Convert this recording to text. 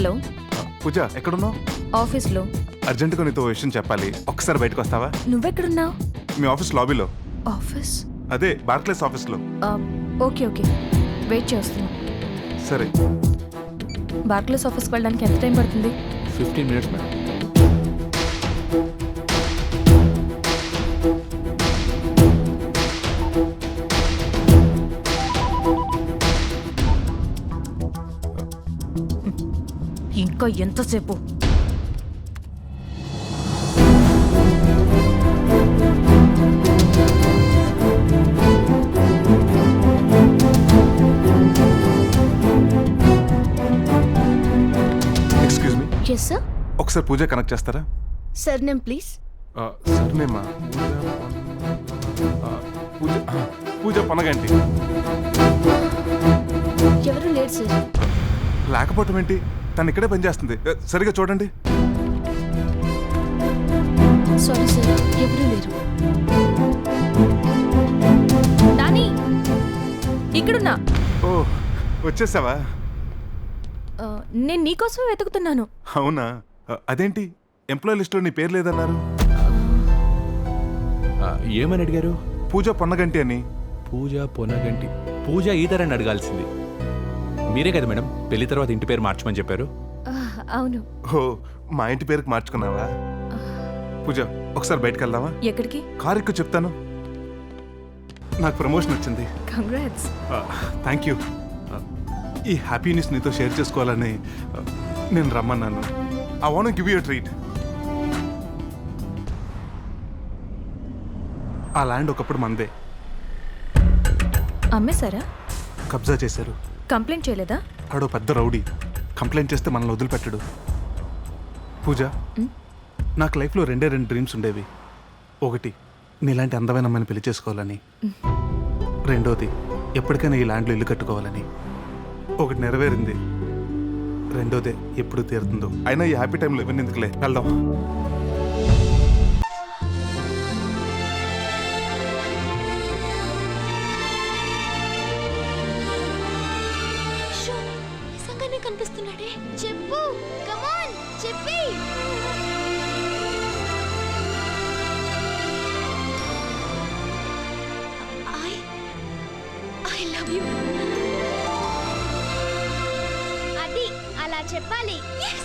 Hello, పూజ ఎక్కడున్నావు? ఆఫీస్లో. అర్జెంటుగా నీతో ఓ విషయం చెప్పాలి, ఒక్కసారి బయటకు వస్తావా? నువ్వెక్కడున్నావు? మీ ఆఫీస్ లాబీలో. ఆఫీస్? అదే బార్క్లేస్ ఆఫీస్లో. ఓకే ఓకే, వెయిట్ చేస్తున్నా. సరే. బార్క్లేస్ ఆఫీస్కి వెళ్ళడానికి ఎంత టైం పడుతుంది? 15 minutes మేడం. ఇంకా ఎంతసేపు? Excuse me, yes sir. ఒకసారి పూజ కనెక్ట్ చేస్తారా? Surname please. సర్నేమా? పూజ పూజ పనగంటి. ఎవరు లేరు సార్. లేకపోవటం ఏంటి? తను ఇక్కడే పనిచేస్తుంది. సరిగా చూడండి. సారీ సార్, ఎవరు లేరు. నాని, ఇక్కడున్నా. ఓ, వచ్చేసావా? నేను నీకోసమే వెతుకుతున్నాను. అవునా? అదేంటి ఎంప్లాయీ లిస్ట్లో నీ పేరు లేదన్నారు? ఏమని అడిగారు? పూజ పొన్నగంటి అని. పూజ పొనగంటి. పూజ ఈతరని అడగాల్సింది. మీరే కదా మేడం పెళ్లి తర్వాత ఇంటి పేరు మార్చమని చెప్పారు? అవును. ఓ, మా ఇంటి పేరుకి మార్చుకున్నావా? పూజ ఒకసారి బయటకు వెళ్దామా? ఎక్కడికి? కార్ ఎక్కువ చెప్తాను. నాకు ప్రమోషన్ వచ్చింది. కంగ్రాట్స్. Thank you. ఈ హ్యాపీ న్యూస్ నీతో షేర్ చేసుకోవాలని నేను రమ్మన్నాను. I want give you a treat. ఆ ల్యాండ్ ఒకప్పుడు మందే. అమ్మేశారా? కబ్జా చేశారు. కంప్లైంట్ చేయలేదా? ఆడో పెద్ద రౌడీ. కంప్లైంట్ చేస్తే మనల్ని వదిలిపెట్టడు. పూజ, నాకు లైఫ్లో రెండే 2 డ్రీమ్స్ ఉండేవి. ఒకటి, నీలాంటి అందమైన అమ్మాయిని పెళ్లి చేసుకోవాలని. రెండోది, ఎప్పటికైనా ఈ ల్యాండ్లో ఇల్లు కట్టుకోవాలని. ఒకటి నెరవేరింది, రెండోదే ఎప్పుడు తీరుతుందో. అయినా ఈ హ్యాపీ టైంలో ఇవన్నీ ఎందుకులే, వెళ్దాం. నిజంగానే కనిపిస్తున్నాడే. చెప్పు, కమాన్ చెప్పి. I love you. అది అలా చెప్పాలి. yes